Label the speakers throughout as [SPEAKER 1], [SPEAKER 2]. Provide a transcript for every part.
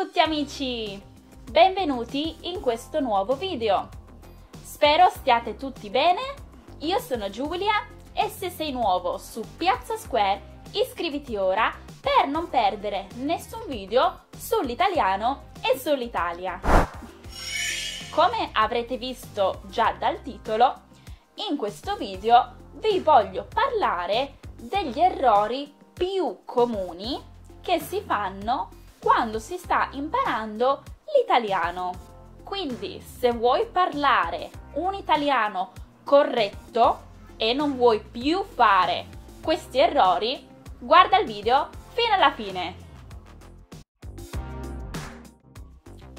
[SPEAKER 1] tutti amici! Benvenuti in questo nuovo video. Spero stiate tutti bene. Io sono Giulia e se sei nuovo su Piazza Square iscriviti ora per non perdere nessun video sull'italiano e sull'Italia. Come avrete visto già dal titolo, in questo video vi voglio parlare degli errori più comuni che si fanno quando si sta imparando l'italiano. Quindi se vuoi parlare un italiano corretto e non vuoi più fare questi errori, guarda il video fino alla fine.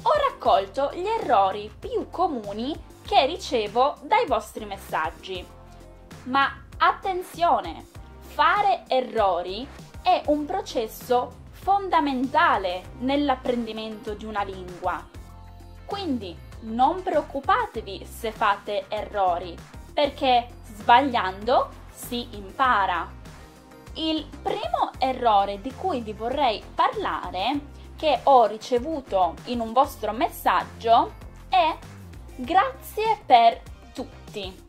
[SPEAKER 1] Ho raccolto gli errori più comuni che ricevo dai vostri messaggi. Ma attenzione, fare errori è un processo fondamentale nell'apprendimento di una lingua. Quindi non preoccupatevi se fate errori, perché sbagliando si impara. Il primo errore di cui vi vorrei parlare, che ho ricevuto in un vostro messaggio, è grazie per tutti.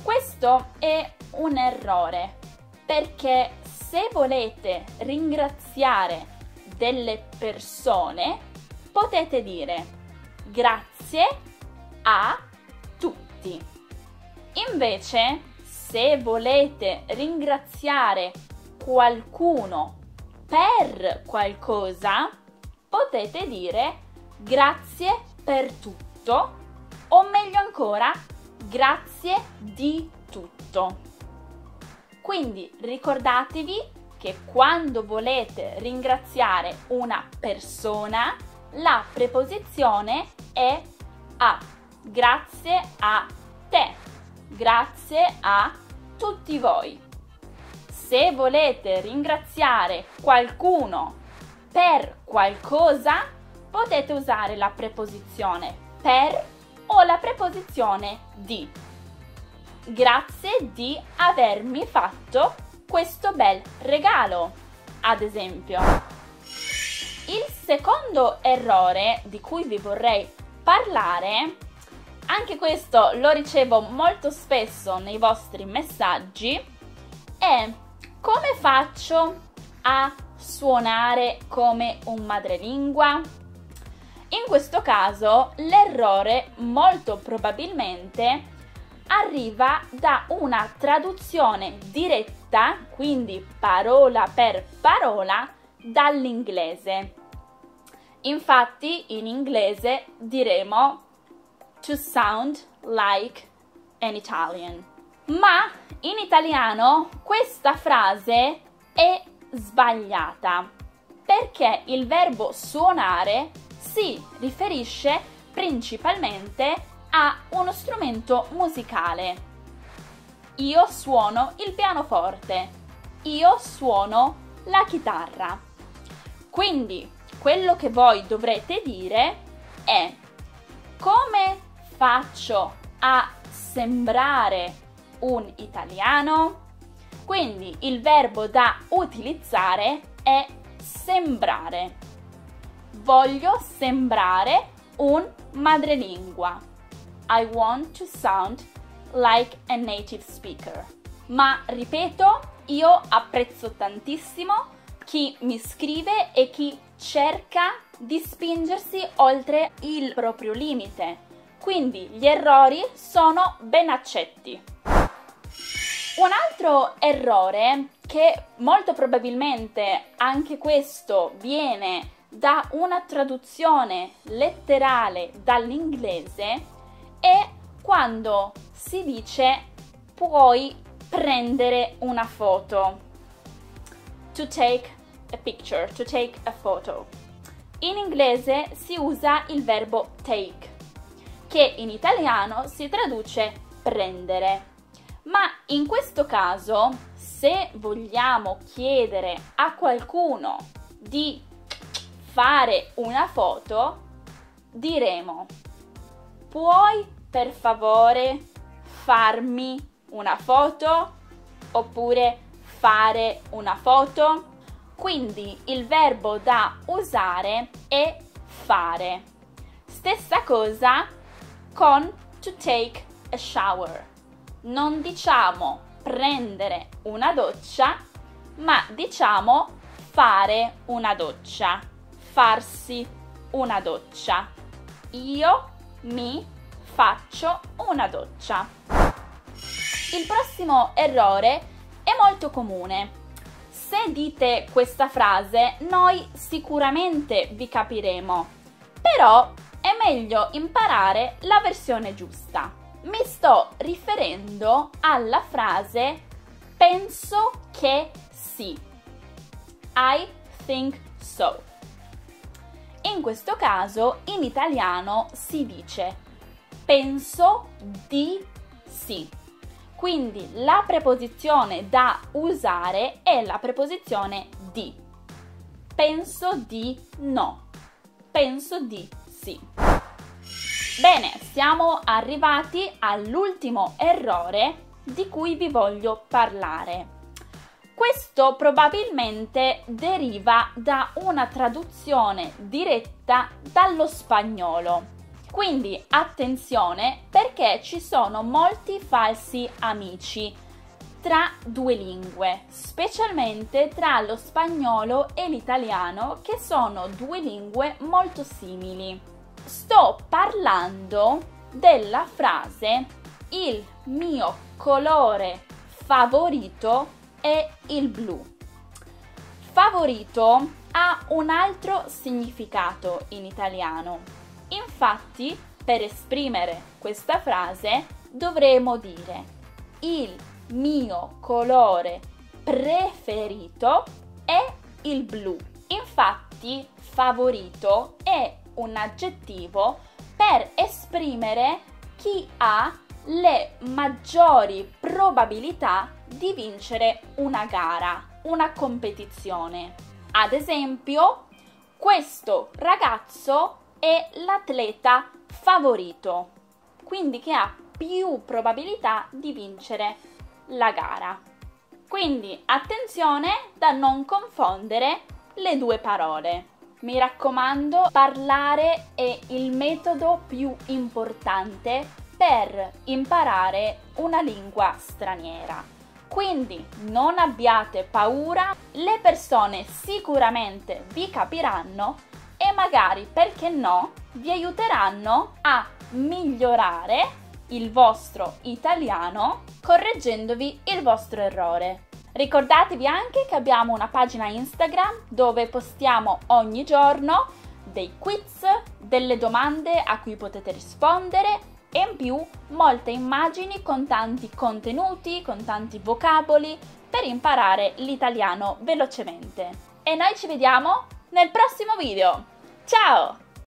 [SPEAKER 1] Questo è un errore, perché se volete ringraziare delle persone, potete dire grazie a tutti. Invece, se volete ringraziare qualcuno per qualcosa, potete dire grazie per tutto, o meglio ancora, grazie di tutto. Quindi ricordatevi che quando volete ringraziare una persona, la preposizione è a. Grazie a te, grazie a tutti voi. Se volete ringraziare qualcuno per qualcosa, potete usare la preposizione per o la preposizione di. Grazie di avermi fatto questo bel regalo, ad esempio. Il secondo errore di cui vi vorrei parlare, anche questo lo ricevo molto spesso nei vostri messaggi, è come faccio a suonare come un madrelingua? In questo caso l'errore molto probabilmente arriva da una traduzione diretta, quindi parola per parola, dall'inglese. Infatti in inglese diremo to sound like an Italian. Ma in italiano questa frase è sbagliata, perché il verbo suonare si riferisce principalmente a uno strumento musicale. Io suono il pianoforte, io suono la chitarra. Quindi quello che voi dovrete dire è: come faccio a sembrare un italiano? Quindi il verbo da utilizzare è sembrare. Voglio sembrare un madrelingua. I want to sound like a native speaker. Ma ripeto, io apprezzo tantissimo chi mi scrive e chi cerca di spingersi oltre il proprio limite. Quindi gli errori sono ben accetti. Un altro errore, che molto probabilmente anche questo viene da una traduzione letterale dall'inglese, è quando si dice puoi prendere una foto. To take a picture, to take a photo. In inglese si usa il verbo take, che in italiano si traduce prendere. Ma in questo caso, se vogliamo chiedere a qualcuno di fare una foto, diremo: puoi per favore farmi una foto? Oppure fare una foto? quindi il verbo da usare è fare. Stessa cosa con to take a shower. Non diciamo prendere una doccia, ma diciamo fare una doccia, farsi una doccia. Io mi faccio una doccia. Il prossimo errore è molto comune. Se dite questa frase, noi sicuramente vi capiremo, però è meglio imparare la versione giusta. Mi sto riferendo alla frase penso che sì. I think so. In questo caso, in italiano si dice penso di sì. Quindi la preposizione da usare è la preposizione di. Penso di no. Penso di sì. Bene, siamo arrivati all'ultimo errore di cui vi voglio parlare. Questo probabilmente deriva da una traduzione diretta dallo spagnolo. Quindi attenzione, perché ci sono molti falsi amici tra due lingue, specialmente tra lo spagnolo e l'italiano, che sono due lingue molto simili. Sto parlando della frase il mio colore favorito è il blu. Favorito ha un altro significato in italiano. Infatti, per esprimere questa frase dovremo dire il mio colore preferito è il blu. Infatti, favorito è un aggettivo per esprimere chi ha le maggiori probabilità di vincere una gara, una competizione. Ad esempio, questo ragazzo è l'atleta favorito, quindi che ha più probabilità di vincere la gara. Quindi attenzione da non confondere le due parole. Mi raccomando, parlare è il metodo più importante per imparare una lingua straniera. Quindi non abbiate paura, le persone sicuramente vi capiranno e magari, perché no, vi aiuteranno a migliorare il vostro italiano correggendovi il vostro errore. Ricordatevi anche che abbiamo una pagina Instagram dove postiamo ogni giorno dei quiz, delle domande a cui potete rispondere e in più molte immagini con tanti contenuti, con tanti vocaboli per imparare l'italiano velocemente. E noi ci vediamo nel prossimo video. Ciao!